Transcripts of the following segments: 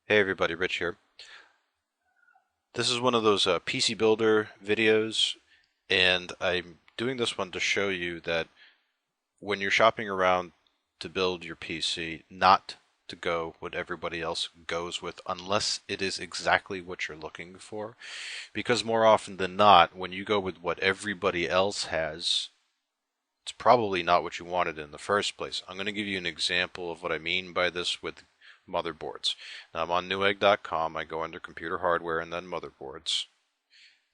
Hey everybody, Rich here. This is one of those PC Builder videos, and I'm doing this one to show you that when you're shopping around to build your PC, not to go what everybody else goes with unless it is exactly what you're looking for. Because more often than not, when you go with what everybody else has, it's probably not what you wanted in the first place. I'm going to give you an example of what I mean by this with motherboards. Now, I'm on NewEgg.com. I go under computer hardware and then motherboards.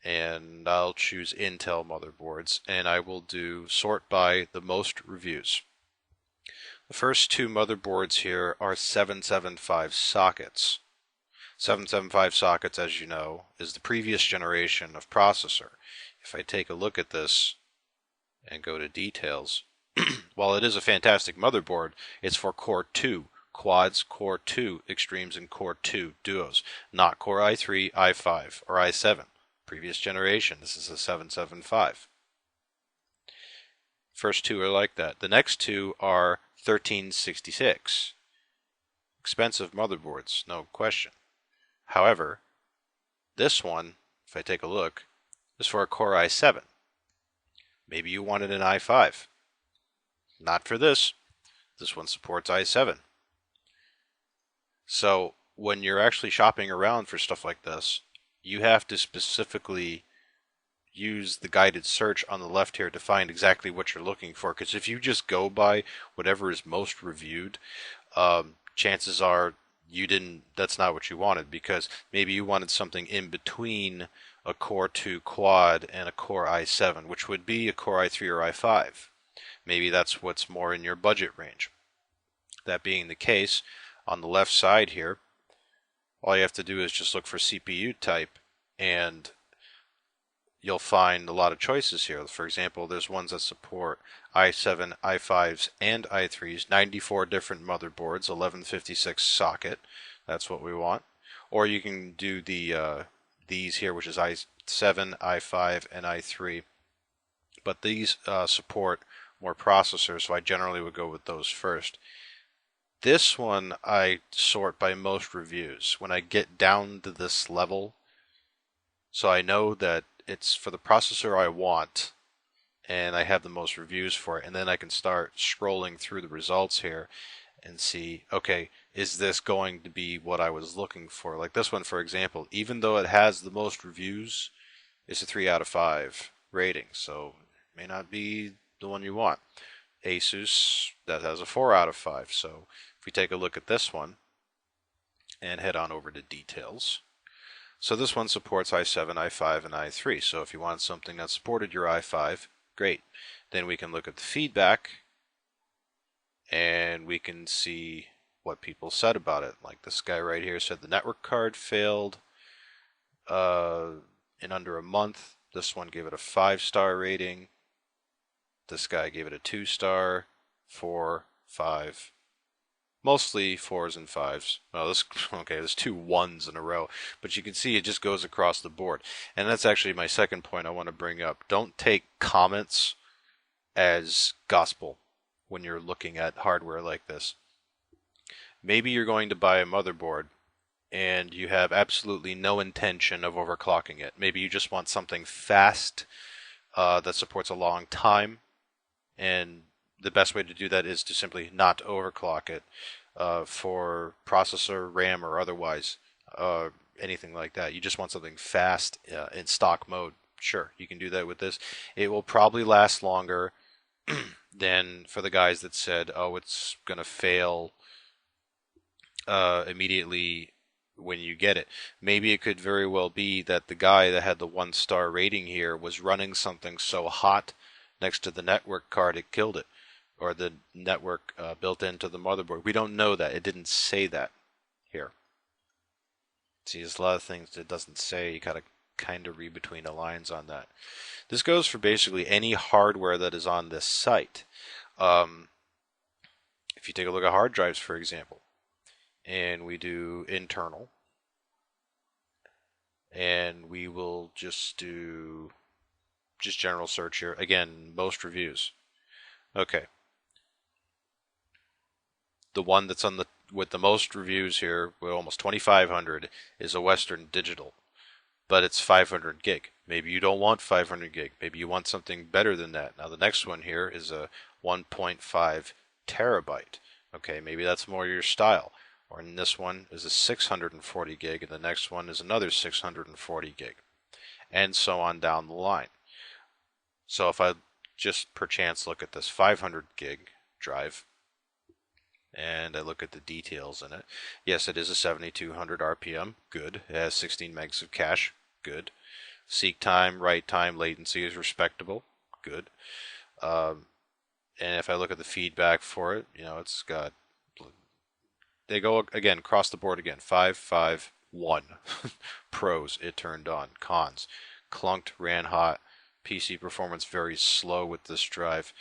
And I'll choose Intel motherboards, and I will do sort by the most reviews. The first two motherboards here are 775 sockets. 775 sockets, as you know, is the previous generation of processor. If I take a look at this and go to details, while it is a fantastic motherboard, it's for Core 2 quads, Core 2 extremes, and Core 2 duos, not Core i3, i5, or i7. Previous generation, this is a 775. First two are like that. The next two are 1366. Expensive motherboards, no question. However, this one, if I take a look, is for a Core i7. Maybe you wanted an i5. Not for this. This one supports i7. So when you're actually shopping around for stuff like this, you have to specifically use the guided search on the left here to find exactly what you're looking for. Because if you just go by whatever is most reviewed, chances are that's not what you wanted, because maybe you wanted something in between a Core 2 quad and a Core i7, which would be a Core i3 or i5. Maybe that's what's more in your budget range. That being the case, on the left side here, all you have to do is just look for CPU type, and you'll find a lot of choices here. For example, there's ones that support i7, i5s, and i3s, 94 different motherboards, 1156 socket. That's what we want. Or you can do these here, which is i7, i5, and i3. But these support more processors, so I generally would go with those first. This one I sort by most reviews when I get down to this level, so I know that it's for the processor I want and I have the most reviews for it, and then I can start scrolling through the results here and see, okay, is this going to be what I was looking for? Like this one, for example, even though it has the most reviews, it's a 3 out of 5 rating, so it may not be the one you want. Asus, that has a 4 out of 5, so if we take a look at this one and head on over to details. So this one supports i7, i5, and i3. So if you want something that supported your i5, great. Then we can look at the feedback and we can see what people said about it. Like this guy right here said the network card failed in under a month. This one gave it a 5-star rating. This guy gave it a 2-star, 4, 5. Mostly 4s and 5s. Well, there's 2 1s in a row, but you can see it just goes across the board. And that's actually my second point I want to bring up. Don't take comments as gospel when you're looking at hardware like this. Maybe you're going to buy a motherboard and you have absolutely no intention of overclocking it. Maybe you just want something fast that supports a long time, and the best way to do that is to simply not overclock it for processor, RAM, or otherwise, anything like that. You just want something fast in stock mode. Sure, you can do that with this. It will probably last longer than for the guys that said, oh, it's going to fail immediately when you get it. Maybe it could very well be that the guy that had the 1-star rating here was running something so hot next to the network card it killed it, or the network built into the motherboard. We don't know that. It didn't say that here. See, there's a lot of things it doesn't say. You gotta kind of read between the lines on that. This goes for basically any hardware that is on this site. If you take a look at hard drives, for example, and we do internal, and we will just do general search here. Again, most reviews. Okay. The one that's on the with the most reviews here, with almost 2,500, is a Western Digital, but it's 500 gig. Maybe you don't want 500 gig. Maybe you want something better than that. Now the next one here is a 1.5 terabyte. Okay, maybe that's more your style. Or in this one is a 640 gig, and the next one is another 640 gig, and so on down the line. So if I just perchance look at this 500 gig drive, and I look at the details in it, yes, it is a 7200 RPM, good. It has 16 megs of cache, good. Seek time, write time, latency is respectable, good. And if I look at the feedback for it, it's got, they go again across the board again, 5, 5, 1. Pros, it turned on. Cons, clunked, ran hot. PC performance very slow with this drive.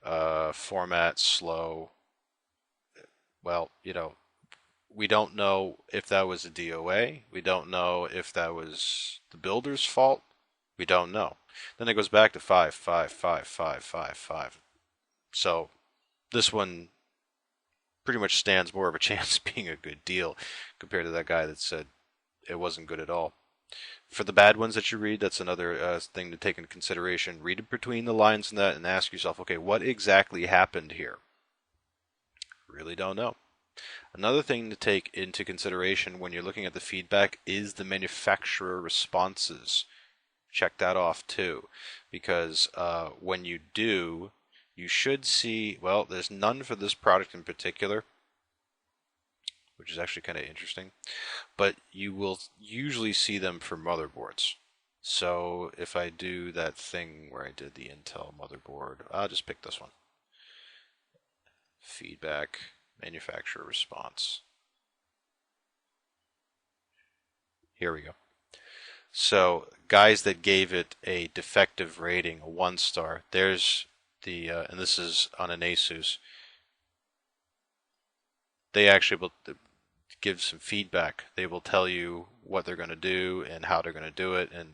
Format slow. Well, we don't know if that was a DOA. We don't know if that was the builder's fault. We don't know. Then it goes back to 5, 5, 5, 5, 5, 5. So this one pretty much stands more of a chance of being a good deal compared to that guy that said it wasn't good at all. For the bad ones that you read, that's another thing to take into consideration. Read it between the lines in that and ask yourself, okay, what exactly happened here? Really don't know. Another thing to take into consideration when you're looking at the feedback is the manufacturer responses. Check that off too, because when you do, you should see, well, there's none for this product in particular, which is actually kind of interesting, but you will usually see them for motherboards. So if I do that thing where I did the Intel motherboard, I'll just pick this one. Feedback, manufacturer response. Here we go. So guys that gave it a defective rating, a 1-star, there's the, and this is on an Asus, they actually will give some feedback. They will tell you what they're going to do and how they're going to do it. And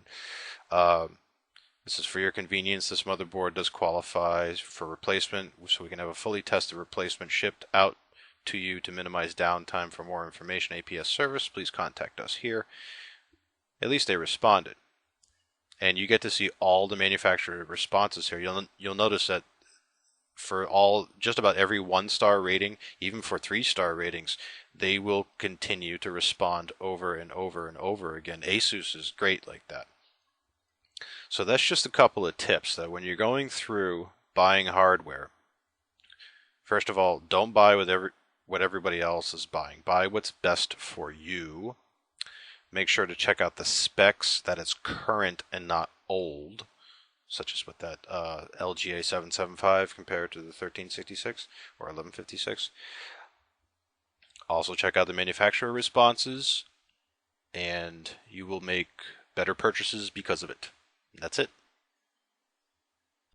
this is for your convenience. This motherboard does qualify for replacement, so we can have a fully tested replacement shipped out to you to minimize downtime. For more information, APS service, please contact us here. At least they responded. And you get to see all the manufacturer responses here. You'll notice that for just about every 1-star rating, even for 3-star ratings, they will continue to respond over and over and over again. Asus is great like that. So that's just a couple of tips that when you're going through buying hardware, first of all, don't buy what everybody else is buying. Buy what's best for you. Make sure to check out the specs, that it's current and not old, such as with that LGA 775 compared to the 1366 or 1156. Also check out the manufacturer responses, and you will make better purchases because of it. And that's it.